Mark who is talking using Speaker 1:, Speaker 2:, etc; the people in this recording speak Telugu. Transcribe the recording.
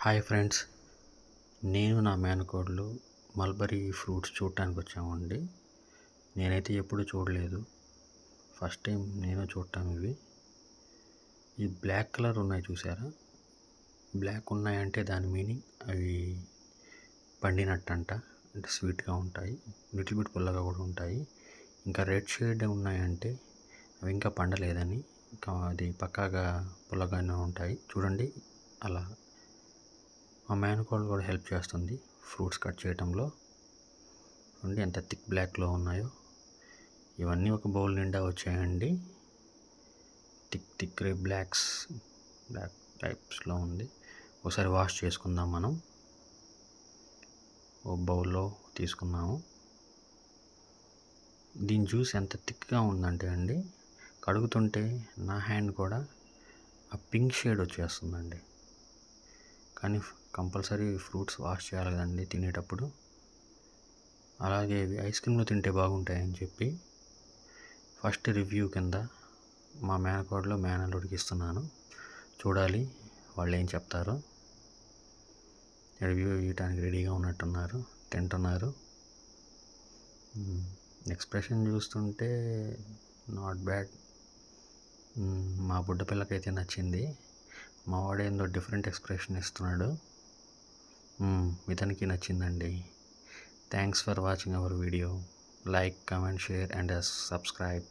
Speaker 1: హాయ్ ఫ్రెండ్స్, నేను నా మేనకోడలు మల్బరీ ఫ్రూట్స్ చూడటానికి వచ్చామండి. నేనైతే ఎప్పుడు చూడలేదు, ఫస్ట్ టైం నేను చూడటం. ఈ బ్లాక్ కలర్ ఉన్నాయి చూసారా? బ్లాక్ ఉన్నాయంటే దాని మీనింగ్ అవి పండినట్టంట, అంటే స్వీట్గా ఉంటాయి, లిటిల్ బిట్ పుల్లగా కూడా ఉంటాయి. ఇంకా రెడ్ షేడ్ ఉన్నాయంటే అవి ఇంకా పండలేదని, ఇంకా అది పక్కాగా పుల్లగానే ఉంటాయి. చూడండి, అలా మా మేనకోడలు కూడా హెల్ప్ చేస్తుంది ఫ్రూట్స్ కట్ చేయడంలో. చూడండి ఎంత థిక్ బ్లాక్లో ఉన్నాయో. ఇవన్నీ ఒక బౌల్ నిండా వచ్చాయండి. థిక్ బ్లాక్ టైప్స్లో ఉంది. ఒకసారి వాష్ చేసుకుందాం. మనం ఒక బౌల్లో తీసుకున్నాము. దీని జ్యూస్ ఎంత థిక్గా ఉందంటే అండి, కడుగుతుంటే నా హ్యాండ్ కూడా ఆ పింక్ షేడ్ వచ్చేస్తుందండి. కానీ కంపల్సరీ ఫ్రూట్స్ వాష్ చేయాలి కదండి తినేటప్పుడు. అలాగే ఇవి ఐస్ క్రీమ్లో తింటే బాగుంటాయని చెప్పి ఫస్ట్ రివ్యూ కింద మా మేనకోడలో మేనల్లుడికి ఇస్తున్నాను. చూడాలి వాళ్ళు ఏం చెప్తారో. రివ్యూ ఇవ్వడానికి రెడీగా ఉన్నట్టున్నారు, తింటున్నారు. ఎక్స్ప్రెషన్ చూస్తుంటే నాట్ బ్యాడ్. మా బుడ్డ పిల్లకైతే నచ్చింది. మా వాడేందో డిఫరెంట్ ఎక్స్ప్రెషన్ ఇస్తున్నాడు. ఇతనికి నచ్చిందండి. Thanks for watching our video. Like, comment, share and subscribe.